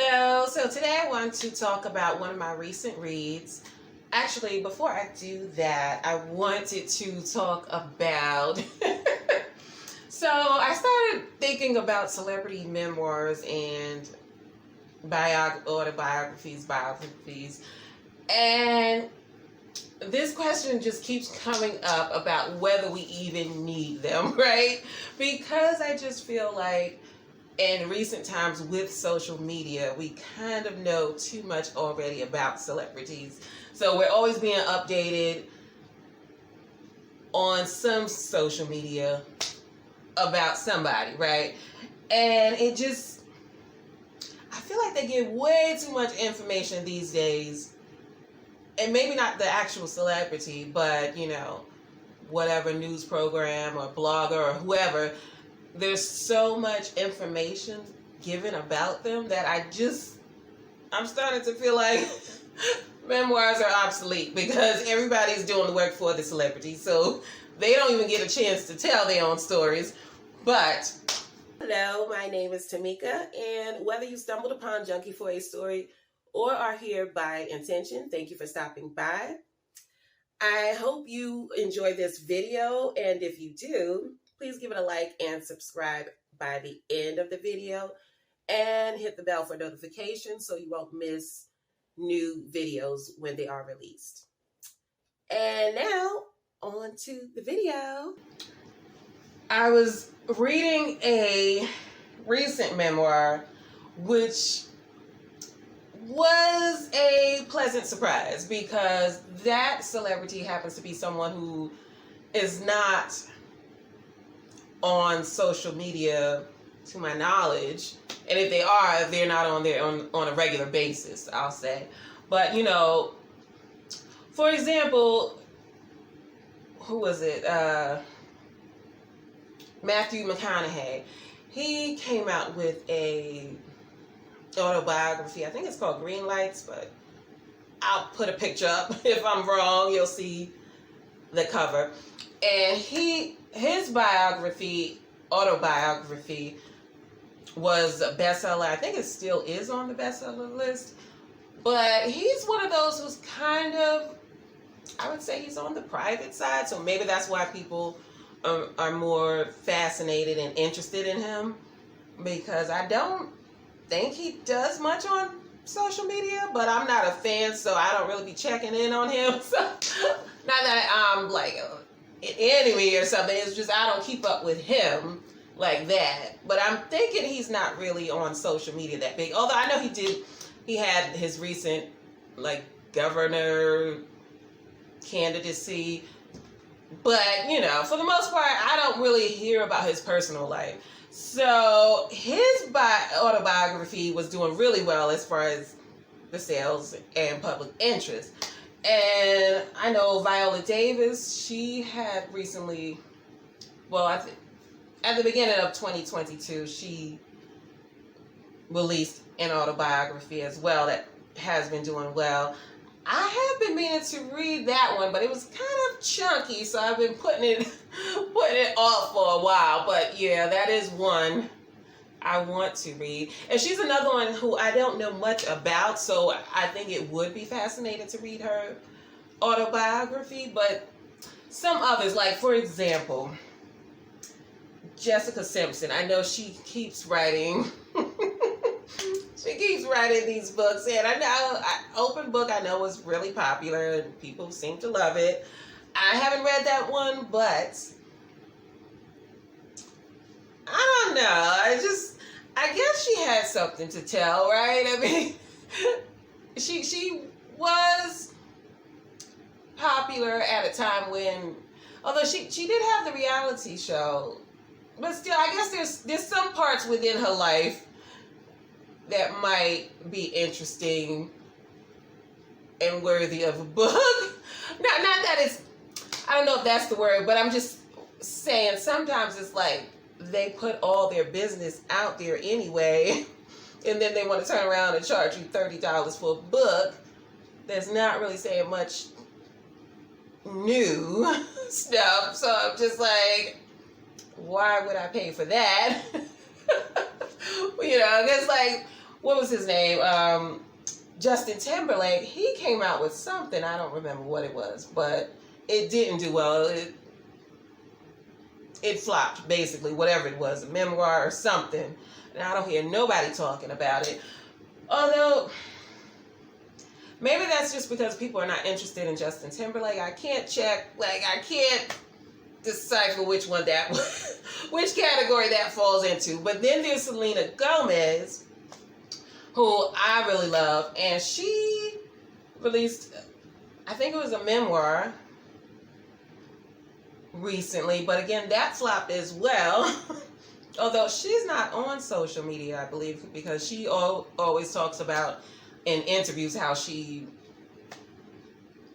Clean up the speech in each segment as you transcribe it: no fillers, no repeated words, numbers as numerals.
Hello, so today I want to talk about one of my recent reads. Actually, before I do that, I wanted to talk about so I started thinking about celebrity memoirs and biographies, and this question just keeps coming up about whether we even need them, right? Because I just feel like in recent times with social media, we kind of know too much already about celebrities. So we're always being updated on some social media about somebody, right? And I feel like they give way too much information these days. And maybe not the actual celebrity, but, whatever news program or blogger or whoever, there's so much information given about them that I'm starting to feel like memoirs are obsolete because everybody's doing the work for the celebrity. So they don't even get a chance to tell their own stories. But hello, my name is Tamika, and whether you stumbled upon Junkie for a story or are here by intention, thank you for stopping by. I hope you enjoy this video, and if you do, please give it a like and subscribe by the end of the video, and hit the bell for notifications so you won't miss new videos when they are released. And now, on to the video. I was reading a recent memoir, which was a pleasant surprise because that celebrity happens to be someone who is not on social media to my knowledge, and if they are, they're not on there on a regular basis, I'll say. But for example, who was it? Matthew McConaughey. He came out with a autobiography. I think it's called Green Lights, but I'll put a picture up. If I'm wrong, you'll see the cover. And his autobiography was a bestseller. I think it still is on the bestseller list. But he's one of those who's kind of, I would say he's on the private side. So maybe that's why people are more fascinated and interested in him. Because I don't think he does much on social media, but I'm not a fan, so I don't really be checking in on him. So, not that I'm like an enemy or something, it's just I don't keep up with him like that. But I'm thinking he's not really on social media that big. Although I know he had his recent governor candidacy. But, for the most part, I don't really hear about his personal life. So his autobiography was doing really well as far as the sales and public interest. And I know Viola Davis, she had recently, at the beginning of 2022, she released an autobiography as well that has been doing well. I have been meaning to read that one, but it was kind of chunky, so I've been putting it off for a while. But yeah, that is one I want to read. And she's another one who I don't know much about, so I think it would be fascinating to read her autobiography. But some others, like for example, Jessica Simpson. I know she keeps writing. She keeps writing these books, and I know Open Book I know is really popular and people seem to love it. I haven't read that one, but I don't know. I guess she had something to tell, right? I mean, she was popular at a time when, although she did have the reality show, but still, I guess there's some parts within her life that might be interesting and worthy of a book. Not that it's, I don't know if that's the word, but I'm just saying sometimes it's like they put all their business out there anyway, and then they want to turn around and charge you $30 for a book that's not really saying much new stuff. So I'm just like, why would I pay for that? Because what was his name? Justin Timberlake. He came out with something. I don't remember what it was, but it didn't do well. It flopped, basically, whatever it was, a memoir or something. And I don't hear nobody talking about it. Although, maybe that's just because people are not interested in Justin Timberlake. I can't check, I can't decipher which one that which category that falls into. But then there's Selena Gomez, who I really love, and she released, I think it was a memoir recently, but again, that flopped as well. Although she's not on social media, I believe, because she always talks about in interviews how she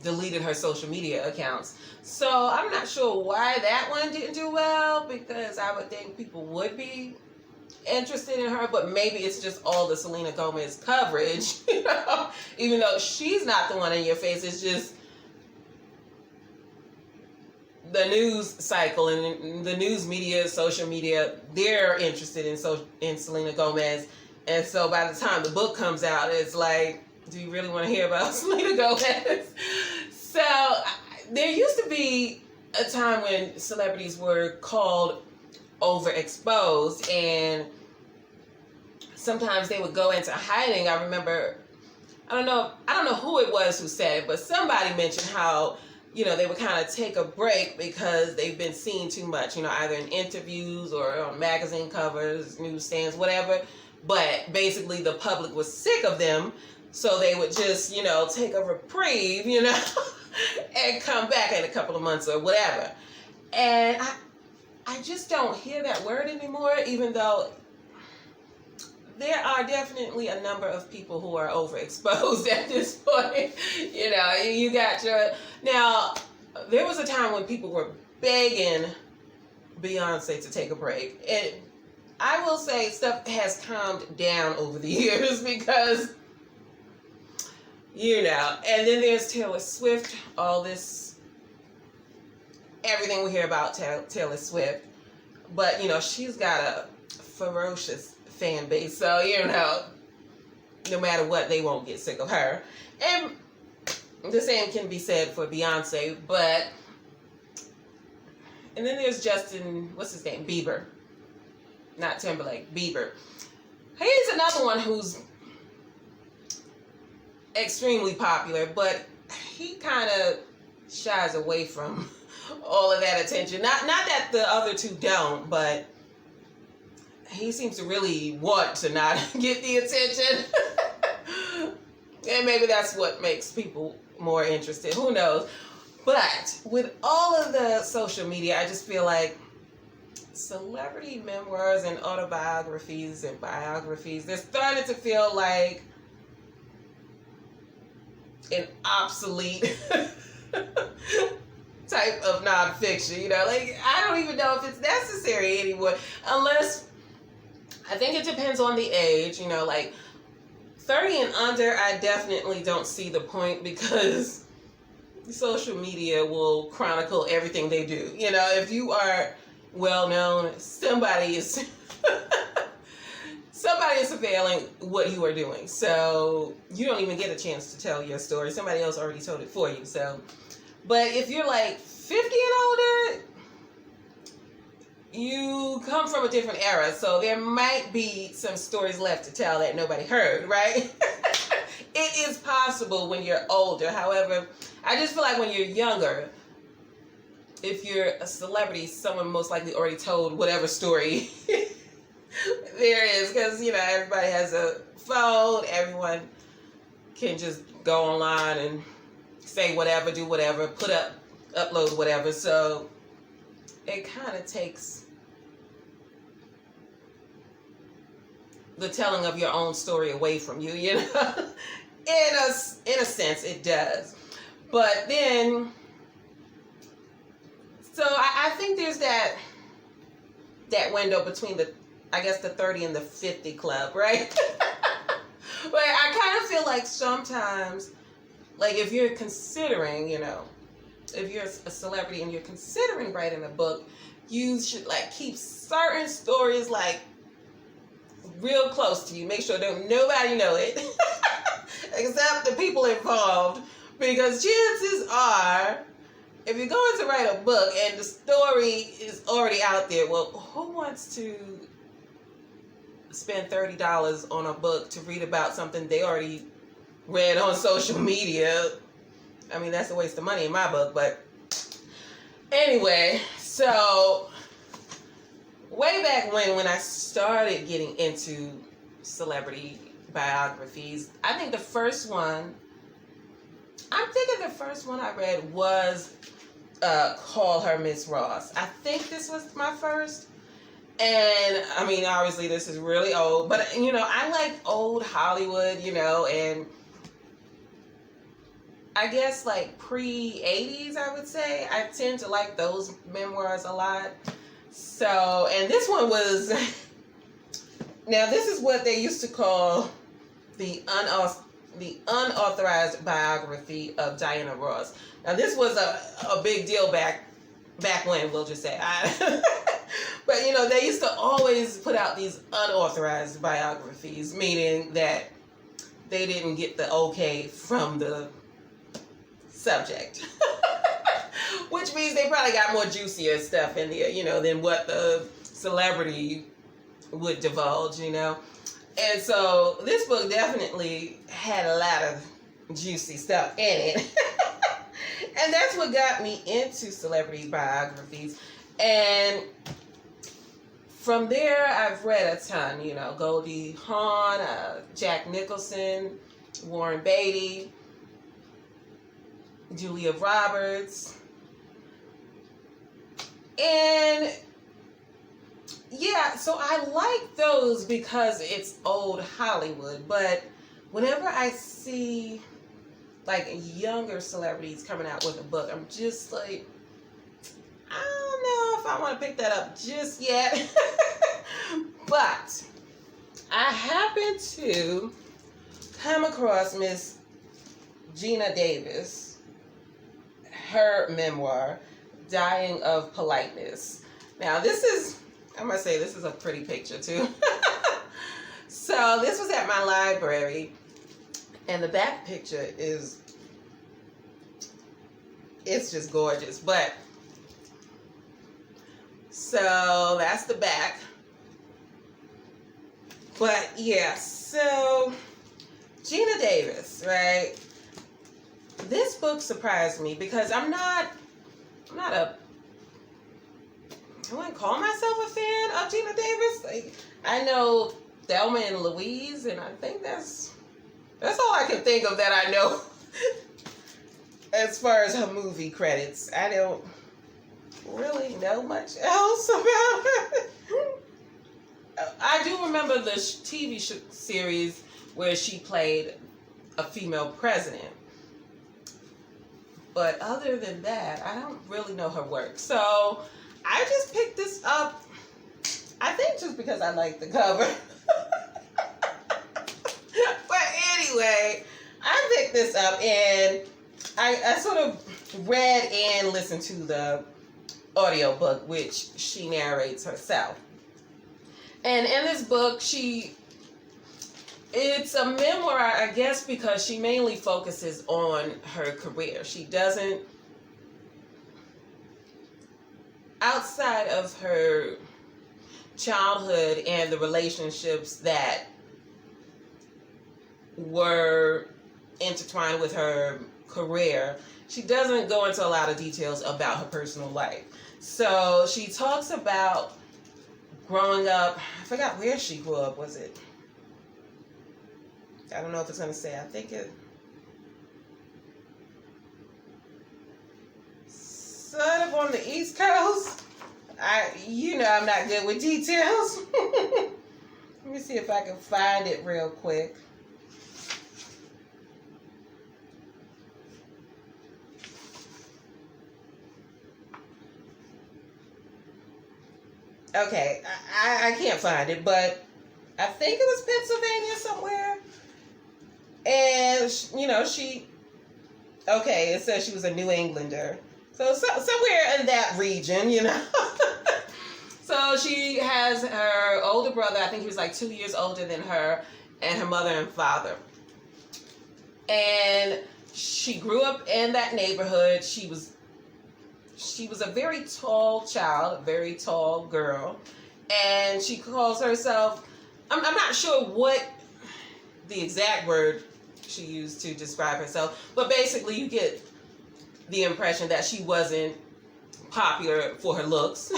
deleted her social media accounts. So I'm not sure why that one didn't do well, because I would think people would be interested in her, but maybe it's just all the Selena Gomez coverage, even though she's not the one in your face. It's just the news cycle and the news media, social media, they're interested in Selena Gomez. And so by the time the book comes out, it's like, do you really want to hear about Selena Gomez? So there used to be a time when celebrities were called overexposed, and sometimes they would go into hiding. I remember, I don't know who it was who said it, but somebody mentioned how, they would kind of take a break because they've been seen too much, either in interviews or on magazine covers, newsstands, whatever. But basically the public was sick of them, so they would just, take a reprieve, and come back in a couple of months or whatever. And I just don't hear that word anymore, even though there are definitely a number of people who are overexposed at this point. You got now, there was a time when people were begging Beyonce to take a break. And I will say stuff has calmed down over the years because, and then there's Taylor Swift, everything we hear about Taylor Swift. But, she's got a ferocious fan base, so no matter what, they won't get sick of her. And the same can be said for Beyonce. And then there's Justin, what's his name, Bieber, not Timberlake, Bieber. He's another one who's extremely popular, but he kind of shies away from all of that attention. Not that the other two don't, but he seems to really want to not get the attention. And maybe that's what makes people more interested. Who knows? But with all of the social media, I just feel like celebrity memoirs and autobiographies and biographies, they're starting to feel like an obsolete type of nonfiction. I don't even know if it's necessary anymore, unless, I think it depends on the age, 30 and under, I definitely don't see the point, because social media will chronicle everything they do. If you are well known, somebody is surveilling what you are doing. So you don't even get a chance to tell your story. Somebody else already told it for you. So, but if you're 50 and older, you come from a different era, so there might be some stories left to tell that nobody heard, right? It is possible when you're older. However, I just feel like when you're younger, if you're a celebrity, someone most likely already told whatever story there is, because, everybody has a phone, everyone can just go online and say whatever, do whatever, upload whatever, so it kind of takes the telling of your own story away from you, in a sense it does. But then, so I think there's that window between the 30 and the 50 club, right? But I kind of feel like sometimes, if you're considering, if you're a celebrity and you're considering writing a book, you should keep certain stories real close to you. Make sure that nobody know it except the people involved, because chances are, if you're going to write a book and the story is already out there, well, who wants to spend $30 on a book to read about something they already read on social media? I mean, that's a waste of money in my book, but anyway, so way back when I started getting into celebrity biographies, I'm thinking the first one I read was Call Her Miss Ross. I think this was my first. And I mean, obviously this is really old, but I like old Hollywood, and I guess like pre-80s, I would say. I tend to like those memoirs a lot. So, and this one was, now this is what they used to call the unauthorized biography of Diana Ross. Now this was a big deal back when, we'll just say. But they used to always put out these unauthorized biographies, meaning that they didn't get the okay from the subject. Which means they probably got more juicier stuff in there, than what the celebrity would divulge, And so this book definitely had a lot of juicy stuff in it. And that's what got me into celebrity biographies. And from there, I've read a ton, Goldie Hawn, Jack Nicholson, Warren Beatty, Julia Roberts. And yeah, so I like those because it's old Hollywood. But whenever I see like younger celebrities coming out with a book, I'm just like, I don't know if I want to pick that up just yet. But I happened to come across Miss Geena Davis, her memoir, Dying of Politeness. Now this is, I must say, this is a pretty picture too. So this was at my library, and the back picture it's just gorgeous. But so that's the back. But yeah, so Geena Davis, right? This book surprised me because I wouldn't call myself a fan of Geena Davis. Like, I know Thelma and Louise, and I think that's all I can think of that I know. As far as her movie credits, I don't really know much else about her. I do remember the TV series where she played a female president. But other than that, I don't really know her work. So I just picked this up, I think just because I like the cover. But anyway, I picked this up, and I sort of read and listened to the audiobook, which she narrates herself. And in this book, it's a memoir, I guess, because she mainly focuses on her career. She doesn't, outside of her childhood and the relationships that were intertwined with her career, she doesn't go into a lot of details about her personal life. So she talks about growing up, I forgot where she grew up, was it? I don't know if it's going to say, I think it sort of on the East Coast. I'm not good with details. Let me see if I can find it real quick. Okay, I can't find it, but I think it was Pennsylvania somewhere. And, it says she was a New Englander. So somewhere in that region, So So she has her older brother, I think he was like 2 years older than her, and her mother and father. And she grew up in that neighborhood. She was a very tall child, a very tall girl. And she calls herself, I'm not sure what the exact word she used to describe herself, but basically you get the impression that she wasn't popular for her looks.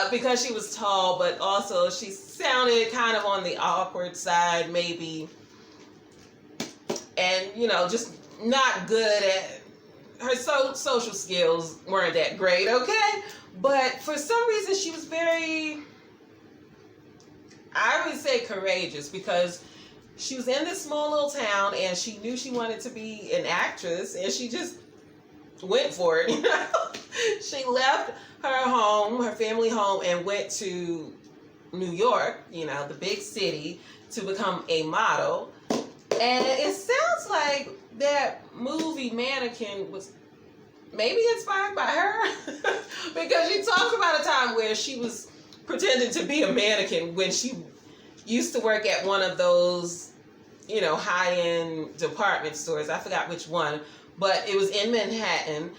Because she was tall, but also she sounded kind of on the awkward side, maybe. And, just not good at her social skills weren't that great, okay? But for some reason, she was very, I would say, courageous, because she was in this small little town and she knew she wanted to be an actress, and she just went for it. She left her home, her family home, and went to New York, the big city, to become a model. And it sounds like that movie Mannequin was maybe inspired by her, because she talks about a time where she was pretending to be a mannequin when she used to work at one of those, high-end department stores. I forgot which one, but it was in Manhattan,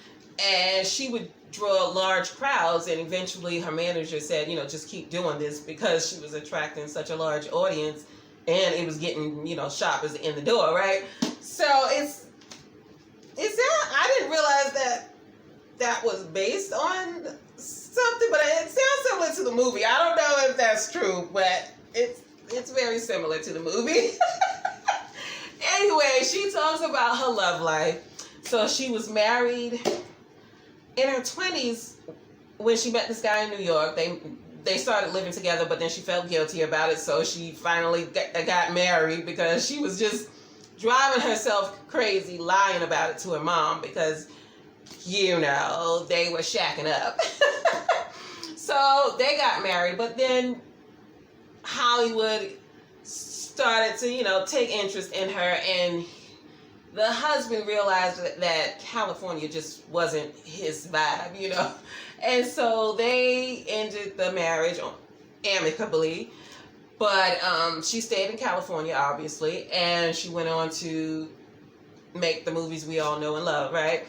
and she would draw large crowds, and eventually her manager said, just keep doing this, because she was attracting such a large audience, and it was getting, shoppers in the door, right? So I didn't realize that was based on something, but it sounds similar to the movie. I don't know if that's true, but it's very similar to the movie. Anyway, she talks about her love life. So she was married in her 20s when she met this guy in New York. They started living together, but then she felt guilty about it, so she finally got married, because she was just driving herself crazy, lying about it to her mom, because, they were shacking up. So they got married, but then Hollywood started to, take interest in her, and the husband realized that California just wasn't his vibe, And so they ended the marriage amicably. But she stayed in California, obviously, and she went on to make the movies we all know and love, right?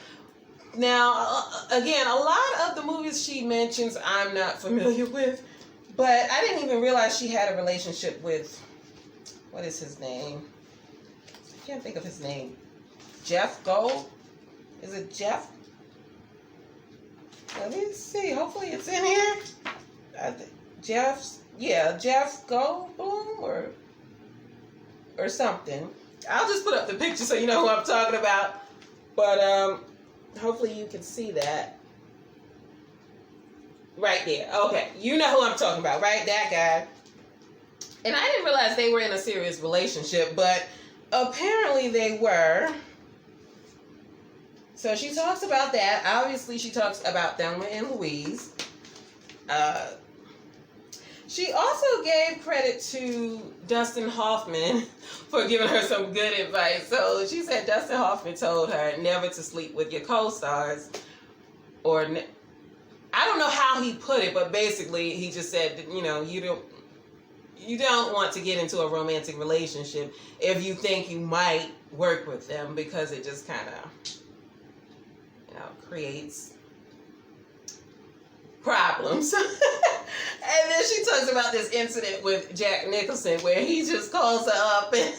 Now, again, a lot of the movies she mentions I'm not familiar with, but I didn't even realize she had a relationship with, what is his name? I can't think of his name. Jeff Gold? Is it Jeff? Let me see. Hopefully it's in here. Jeff Goldblum or something. I'll just put up the picture so you know who I'm talking about. But hopefully you can see that. Right there. Okay. You know who I'm talking about, right? That guy. And I didn't realize they were in a serious relationship, but apparently they were. So she talks about that. Obviously, she talks about Thelma and Louise. She also gave credit to Dustin Hoffman for giving her some good advice. So she said Dustin Hoffman told her never to sleep with your co-stars. I don't know how he put it, but basically he just said, you don't want to get into a romantic relationship if you think you might work with them, because it just kind of creates problems. And then she talks about this incident with Jack Nicholson where he just calls her up, and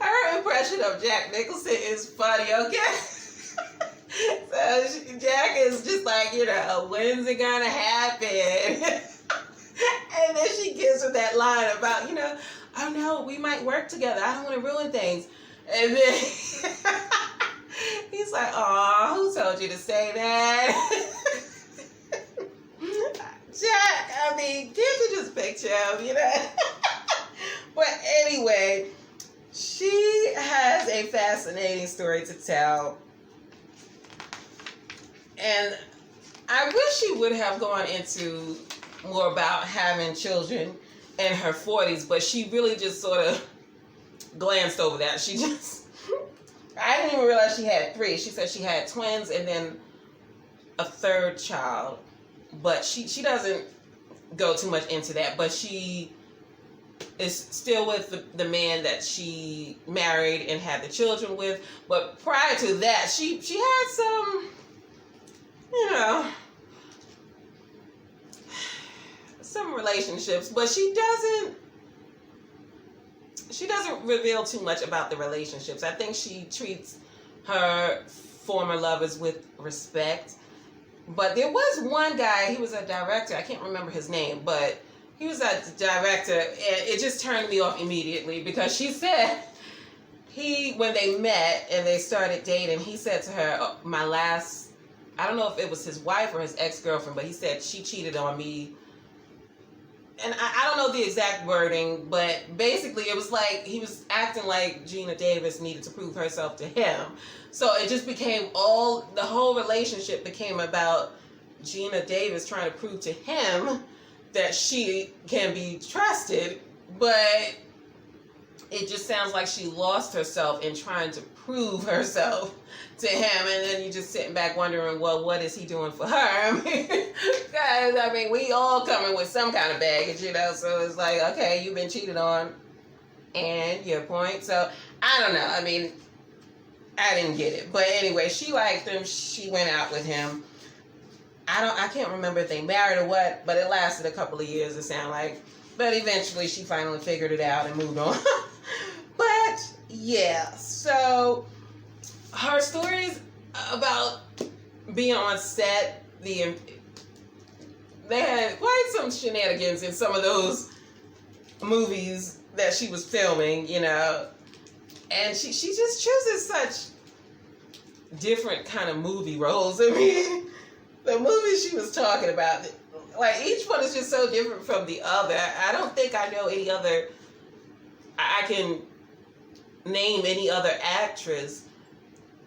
her impression of Jack Nicholson is funny, okay? So Jack is just like, when's it gonna happen? And then she gives her that line about, oh no, we might work together. I don't want to ruin things. And then he's like, "Aw, who told you to say that?" Jack, can't you just picture him, But anyway, she has a fascinating story to tell. And I wish she would have gone into more about having children in her 40s, but she really just sort of glanced over that. I didn't even realize she had 3. She said she had twins and then a third child. but she doesn't go too much into that. But she is still with the man that she married and had the children with. But prior to that, she had some, you know, some relationships, but she doesn't reveal too much about the relationships. I think she treats her former lovers with respect. But there was one guy, he was a director, I can't remember his name, but he was a director, and it just turned me off immediately because she said when they met and they started dating, he said to her, oh, my last, I don't know if it was his wife or his ex-girlfriend, but he said she cheated on me. And I don't know the exact wording, but basically it was like he was acting like Geena Davis needed to prove herself to him. So it just became the whole relationship became about Geena Davis trying to prove to him that she can be trusted, but it just sounds like she lost herself in trying to prove herself to him, and then you just sitting back wondering, well, what is he doing for her? I mean, we all coming with some kind of baggage, you know, so it's like, okay, you've been cheated on, and your point. So, I don't know, I mean, I didn't get it. But anyway, she liked him, she went out with him. I can't remember if they married or what, but it lasted a couple of years, it sounded like. But eventually, she finally figured it out and moved on. But, yeah, so her stories about being on set, they had quite some shenanigans in some of those movies that she was filming, you know. And she just chooses such different kind of movie roles. I mean, the movies she was talking about, like, each one is just so different from the other. I don't think I know any other, I can name any other actress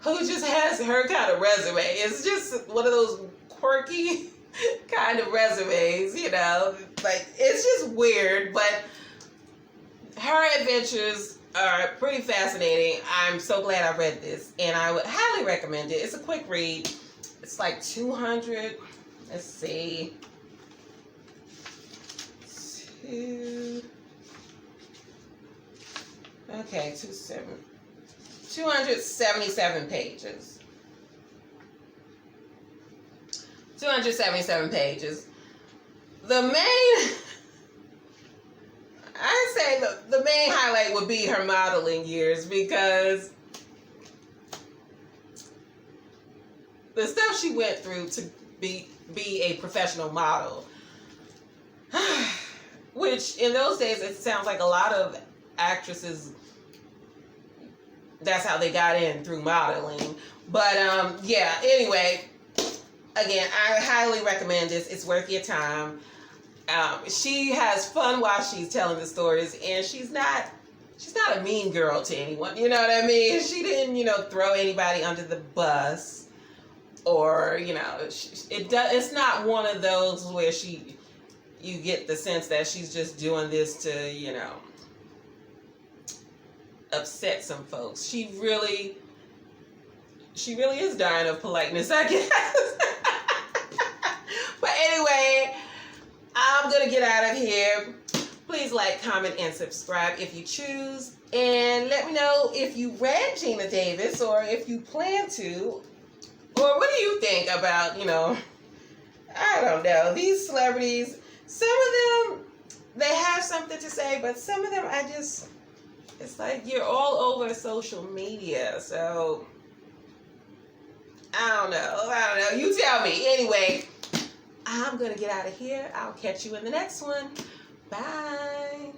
who just has her kind of resume. It's just one of those quirky kind of resumes, you know. Like, it's just weird, but her adventures are pretty fascinating. I'm so glad I read this, and I would highly recommend it. It's a quick read. It's like 200, let's see, 277 pages. 277 pages. The main, I say the main highlight would be her modeling years, because the stuff she went through to be a professional model, which in those days it sounds like a lot of actresses, that's how they got in, through modeling. But yeah, anyway, again, I highly recommend this. It's worth your time. She has fun while she's telling the stories, and she's not a mean girl to anyone. You know what I mean? She didn't, you know, throw anybody under the bus, or, you know, it's not one of those where you get the sense that she's just doing this to, you know, upset some folks. She really is dying of politeness, I guess. But anyway, I'm gonna get out of here. Please like, comment, and subscribe if you choose, and let me know if you read Geena Davis, or if you plan to, or what do you think about, you know, I don't know, these celebrities. Some of them, they have something to say, but some of them, it's like you're all over social media, so I don't know, you tell me. Anyway, I'm gonna get out of here. I'll catch you in the next one. Bye.